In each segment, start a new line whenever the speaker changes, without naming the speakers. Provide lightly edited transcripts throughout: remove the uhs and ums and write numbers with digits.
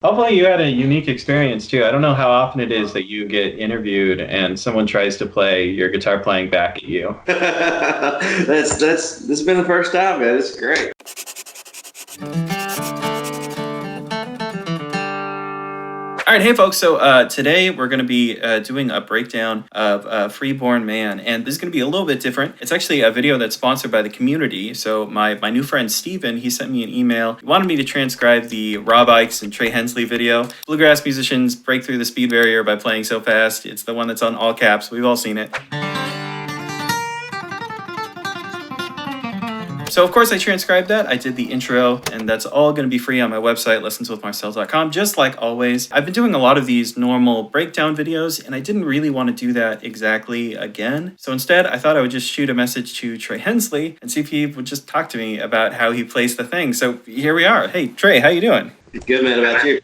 Hopefully you had a unique experience too. I don't know how often it is that you get interviewed and someone tries to play your guitar playing back at you.
This has been the first time, man. It's great.
All right, hey folks. So today we're going to be doing a breakdown of Freeborn Man, and this is going to be a little bit different. It's actually a video that's sponsored by the community. So my new friend Steven, he sent me an email. He wanted me to transcribe the Rob Ickes and Trey Hensley video. Bluegrass musicians break through the speed barrier by playing so fast. It's the one that's on all caps. We've all seen it. So of course I transcribed that. I did the intro, and that's all going to be free on my website, lessonswithmarcel.com. Just like always, I've been doing a lot of these normal breakdown videos, and I didn't really want to do that exactly again. So instead, I thought I would just shoot a message to Trey Hensley and see if he would just talk to me about how he plays the thing. So here we are. Hey Trey, how you doing?
Good, man. About you?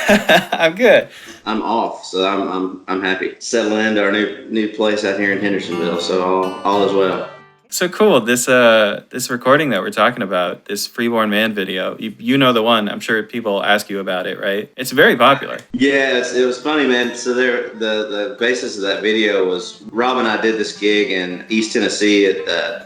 I'm good.
I'm off, so I'm happy. Settling into our new place out here in Hendersonville, so all is well.
So cool. This recording that we're talking about, this Freeborn Man video, you know the one. I'm sure people ask you about it, right? It's very popular.
Yes, it was funny, man. So the basis of that video was Rob and I did this gig in East Tennessee at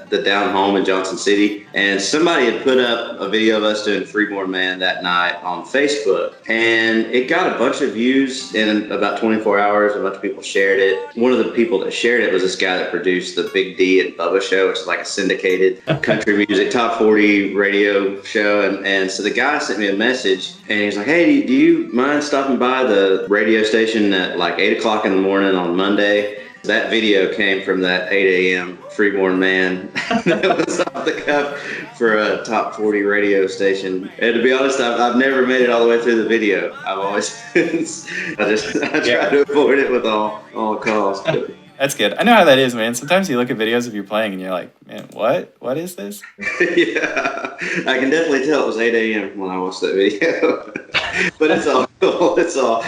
the Down Home in Johnson City, and somebody had put up a video of us doing Freeborn Man that night on Facebook, and it got a bunch of views in about 24 hours. A bunch of people shared it. One of the people that shared it was this guy that produced the Big D and Bubba show, which is like a syndicated country music top 40 radio show. And so the guy sent me a message, and he's like, hey, do you mind stopping by the radio station at like 8 o'clock in the morning on Monday? That video came from that 8 a.m. Freeborn Man that was off the cuff for a top 40 radio station. And to be honest, I've never made it all the way through the video. I've always I try to avoid it with all costs.
That's good. I know how that is, man. Sometimes you look at videos of you playing and you're like, man, what is this?
Yeah, I can definitely tell it was 8 a.m. when I watched that video. But it's all cool. It's all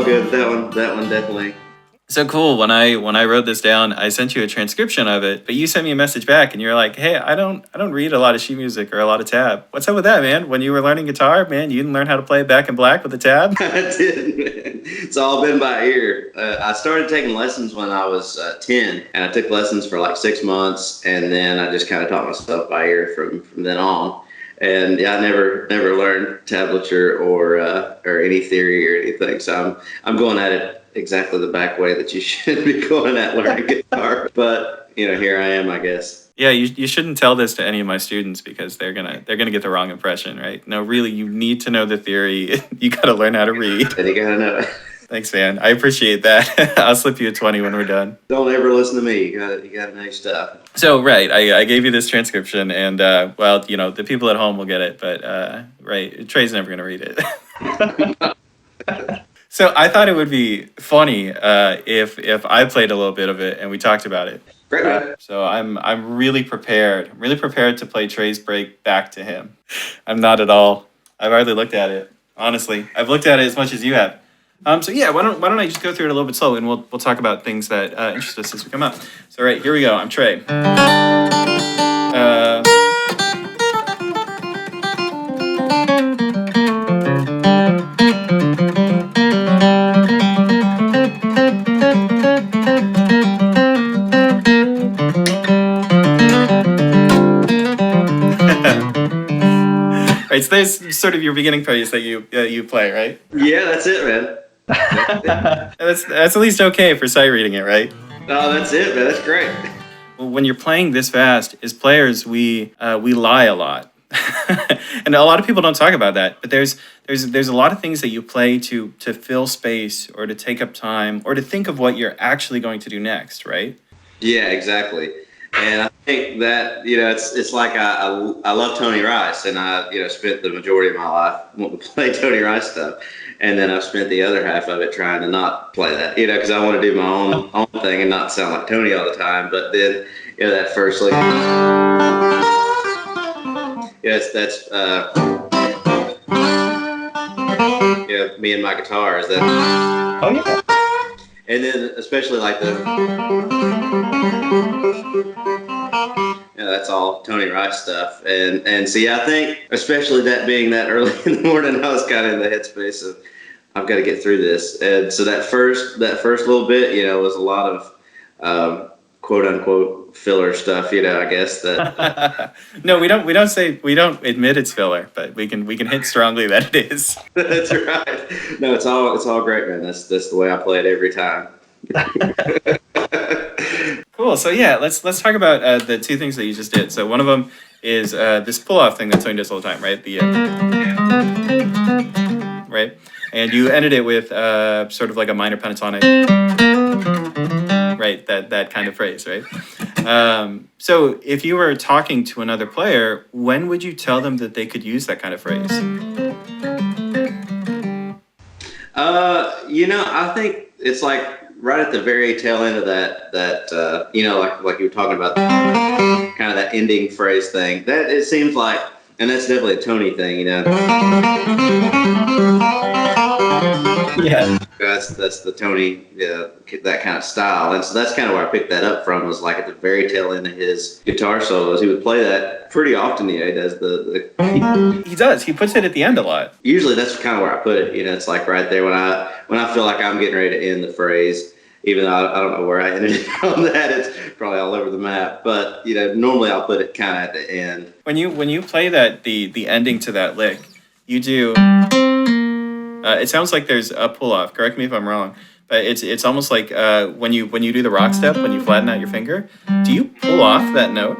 good. That one definitely.
So cool. When I wrote this down, I sent you a transcription of it, but you sent me a message back and you're like, hey, I don't read a lot of sheet music or a lot of tab. What's up with that, man? When you were learning guitar, man, you didn't learn how to play Back in Black with the tab?
I did, man. It's all been by ear. I started taking lessons when I was 10, and I took lessons for like 6 months, and then I just kind of taught myself by ear from then on. And yeah, I never learned tablature or any theory or anything. So I'm going at it exactly the back way that you should be going at learning guitar. But here I am, I guess.
Yeah, you shouldn't tell this to any of my students because they're gonna get the wrong impression, right? No, really, you need to know the theory. You got to learn how to read.
And you gotta know it.
Thanks, man. I appreciate that. I'll slip you a 20 when we're done.
Don't ever listen to me. You gotta know your stuff.
So, right, I gave you this transcription, and well, the people at home will get it, but right, Trey's never gonna read it. So I thought it would be funny if I played a little bit of it and we talked about it.
Great.
So I'm really prepared. I'm really prepared to play Trey's break back to him. I'm not at all. I've hardly looked at it. Honestly, I've looked at it as much as you have. So yeah, why don't I just go through it a little bit slowly, and we'll talk about things that interest us as we come up. So right, here we go. I'm Trey. Right, so there's sort of your beginning phrase that you play, right?
Yeah, that's it, man.
That's at least okay for sight reading it, right?
Oh, that's it, man. That's great.
When you're playing this fast, as players, we lie a lot, and a lot of people don't talk about that. But there's a lot of things that you play to fill space, or to take up time, or to think of what you're actually going to do next, right?
Yeah, exactly. And I think that it's like I love Tony Rice, and I spent the majority of my life wanting to play Tony Rice stuff, and then I've spent the other half of it trying to not play that, because I want to do my own thing and not sound like Tony all the time. But then that first like that's me and my guitar is that.
Oh yeah.
And then especially like that's all Tony Rice stuff. And so, yeah, I think especially that being that early in the morning, I was kind of in the headspace I've got to get through this. And so that first little bit, was a lot of quote unquote filler stuff, I guess that.
No, we don't admit it's filler, but we can hint strongly that it is.
That's right. No, it's all great, man. That's the way I play it every time.
Cool. So yeah, let's talk about the two things that you just did. So one of them is this pull-off thing that Tony does all the time, right? Right, and you ended it with sort of like a minor pentatonic, right? That kind of phrase, right? So if you were talking to another player, when would you tell them that they could use that kind of phrase?
I think it's like right at the very tail end of that like you were talking about, kind of that ending phrase thing. That it seems like, and that's definitely a Tony thing,
Yeah.
That's the Tony, that kind of style, and so that's kind of where I picked that up from. Was like at the very tail end of his guitar solos. He would play that pretty often. He does
He does. He puts it at the end a lot.
Usually that's kind of where I put it. It's like right there when I feel like I'm getting ready to end the phrase. Even though I don't know where I ended it on that, it's probably all over the map. But normally I'll put it kind of at the end. When
you play that the ending to that lick, you do. It sounds like there's a pull off. Correct me if I'm wrong, but it's almost like when you do the rock step, when you flatten out your finger, do you pull off that note?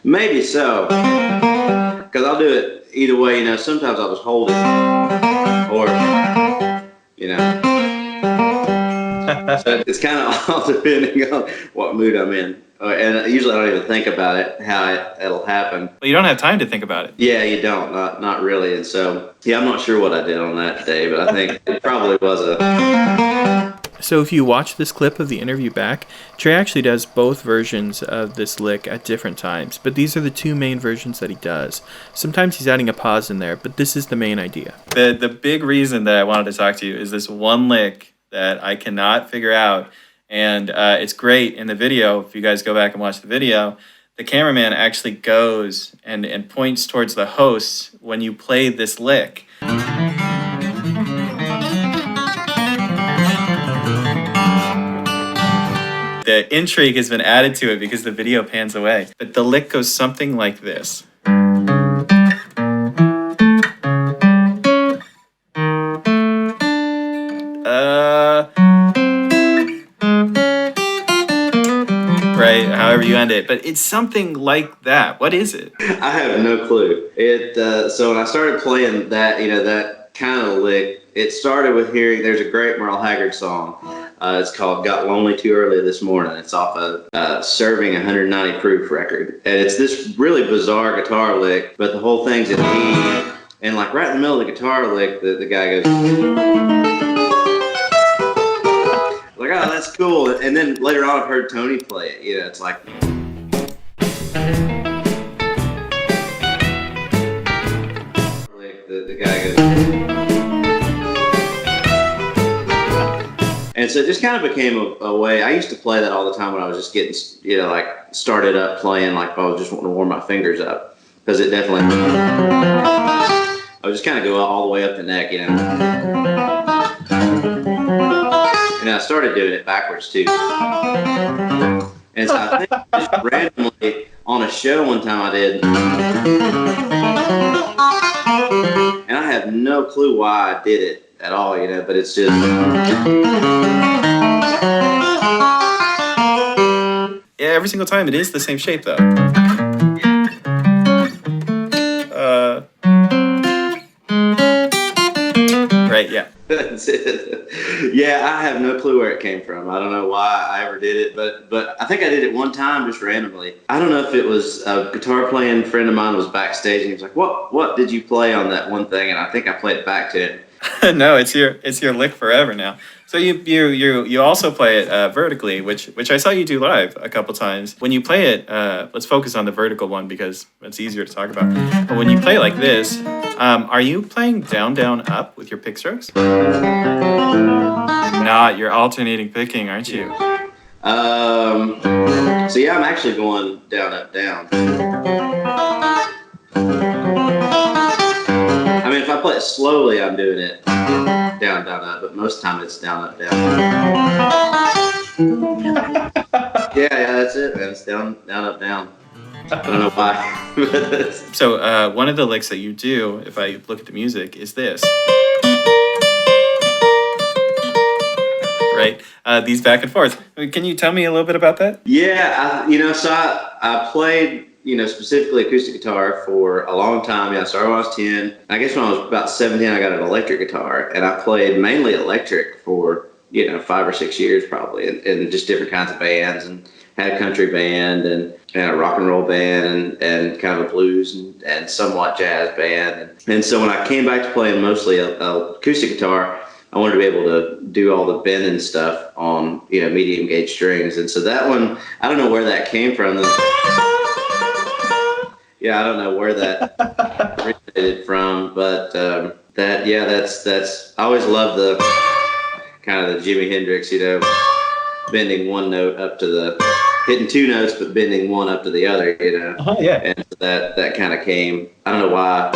Maybe so, because I'll do it either way. Sometimes I'll just hold it, or it's kind of all depending on what mood I'm in. And usually I don't even think about it, how it'll happen.
Well, you don't have time to think about it.
Yeah, you don't. Not really. And so, I'm not sure what I did on that day, but I think it probably was a...
So if you watch this clip of the interview back, Trey actually does both versions of this lick at different times, but these are the two main versions that he does. Sometimes he's adding a pause in there, but this is the main idea.
The big reason that I wanted to talk to you is this one lick that I cannot figure out. And it's great in the video. If you guys go back and watch the video, the cameraman actually goes and points towards the host when you play this lick. The intrigue has been added to it because the video pans away. But the lick goes something like this. Right, however you end it, but it's something like that. What is it?
I have no clue. So when I started playing that, that kind of lick, it started with hearing. There's a great Merle Haggard song. It's called "Got Lonely Too Early This Morning." It's off a Serving 190 Proof record, and it's this really bizarre guitar lick. But the whole thing's in E, and like right in the middle of the guitar lick, the guy goes. Like, oh, that's cool. And then later on, I've heard Tony play it. It's like. The guy goes. And so it just kind of became a way. I used to play that all the time when I was just getting, like started up playing, like if I was just wanting to warm my fingers up. Because it definitely. I would just kind of go all the way up the neck, And I started doing it backwards too. And so I think just randomly on a show one time I did. And I have no clue why I did it at all, but it's just.
Yeah, every single time it is the same shape though. Right, yeah.
That's it. Yeah, I have no clue where it came from. I don't know why I ever did it, but I think I did it one time just randomly. I don't know if it was a guitar playing friend of mine was backstage and he was like, "What did you play on that one thing?" And I think I played it back to him.
No, it's your lick forever now. So you also play it vertically, which I saw you do live a couple times. When you play it, let's focus on the vertical one because it's easier to talk about. But when you play like this, are you playing down, down, up with your pick strokes? Not. You're alternating picking, aren't you?
So yeah, I'm actually going down, up, down. I mean, if I play play it slowly, I'm doing it down, down, up, but most of the time it's down, up, down. Yeah, that's it, man. It's down, down, up, down. I don't know why.
So one of the licks that you do, if I look at the music, is this. Right? These back and forth. Can you tell me a little bit about that?
Yeah, I played, specifically acoustic guitar for a long time. Yeah, I started when I was 10. I guess when I was about 17, I got an electric guitar, and I played mainly electric for, 5 or 6 years probably, in just different kinds of bands, and had a country band and a rock and roll band and kind of a blues and somewhat jazz band. And so when I came back to playing mostly a acoustic guitar, I wanted to be able to do all the bending stuff on, medium gauge strings. And so that one, I don't know where that came from. Yeah, I don't know where that originated from, but that's, I always loved the kind of the Jimi Hendrix, bending one note up to hitting two notes, but bending one up to the other,
Yeah.
And so that kind of came, I don't know why. I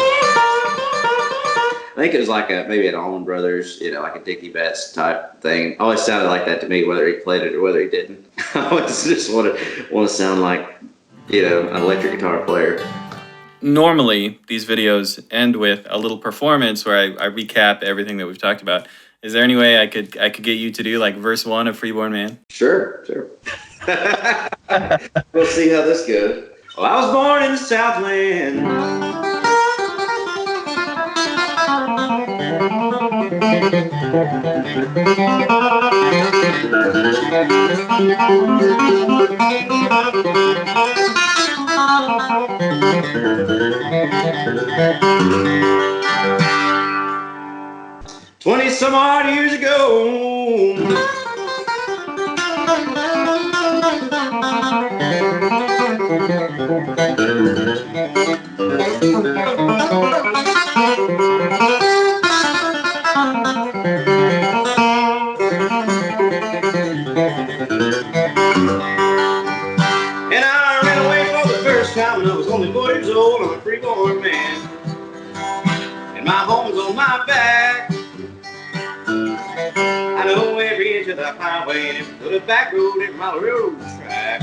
think it was like maybe an Allman Brothers, like a Dickie Betts type thing. Always sounded like that to me, whether he played it or whether he didn't. I always just want to sound like, an electric guitar player.
Normally, these videos end with a little performance where I recap everything that we've talked about. Is there any way I could get you to do like verse 1 of Freeborn Man?
Sure. We'll see how this goes. Well, I was born in the Southland. 20 some odd years ago. And I ran away for the first time when I was only 4 years old. I'm a freeborn man, and my home's on my back. I know every inch of the highway, and every foot of back road, every mile of railroad track.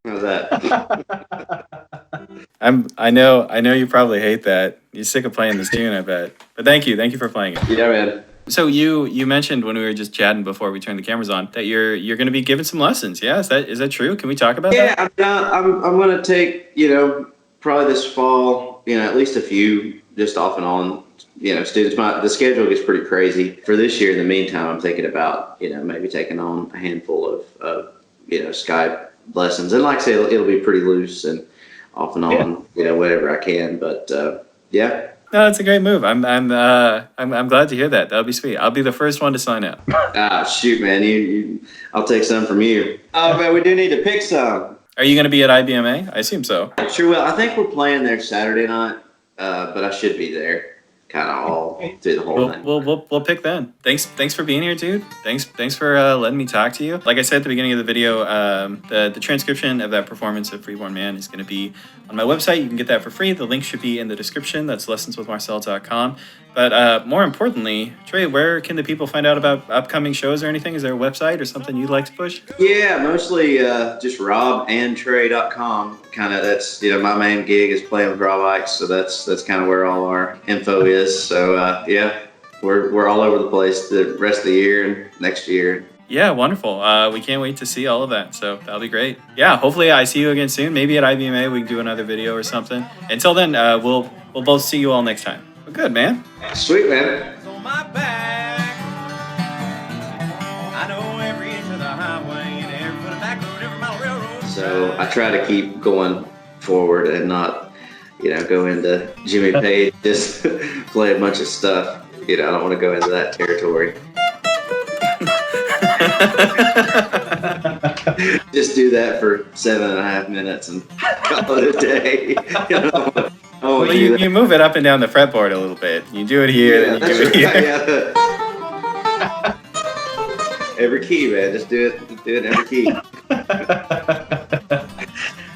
How's that?
I know you probably hate that. You're sick of playing this tune, I bet. But thank you for playing it.
Yeah, man.
So you mentioned when we were just chatting before we turned the cameras on that you're going to be giving some lessons. Yeah, is that true? Can we talk about that?
Yeah, I'm going to take probably this fall at least a few just off and on students. The schedule gets pretty crazy for this year. In the meantime, I'm thinking about maybe taking on a handful of Skype lessons, and like I say, it'll be pretty loose and off and on, whatever I can. But yeah.
No, that's a great move. I'm glad to hear that. That'll be sweet. I'll be the first one to sign up.
Shoot, man, I'll take some from you. Oh, but we do need to pick some.
Are you going to be at IBMA? I assume so.
Sure will. I think we're playing there Saturday night, but I should be there. Kind of all through the whole thing.
We'll pick then. Thanks for being here, dude. Thanks for letting me talk to you. Like I said at the beginning of the video, the transcription of that performance of Freeborn Man is going to be on my website. You can get that for free. The link should be in the description. That's lessonswithmarcel.com. But more importantly, Trey, where can the people find out about upcoming shows or anything? Is there a website or something you'd like to push?
Yeah, mostly just robandtrey.com. Kind of that's my main gig is playing with Rob Ickes, so that's kind of where all our info is. So yeah, we're all over the place the rest of the year and next year.
Yeah, wonderful. We can't wait to see all of that. So that'll be great. Yeah, hopefully I see you again soon. Maybe at IBMA we can do another video or something. Until then, we'll both see you all next time. Well, good, man.
Sweet, man.
On my back, I know every inch of the highway and every foot of back road, every mile of railroad.
So I try to keep going forward and not, go into Jimmy Page, just play a bunch of stuff. I don't want to go into that territory. Just do that for 7.5 minutes and call it a day.
Well, you move it up and down the fretboard a little bit. You do it here, then you do it here.
Yeah. Every key, man. Just do it in every key.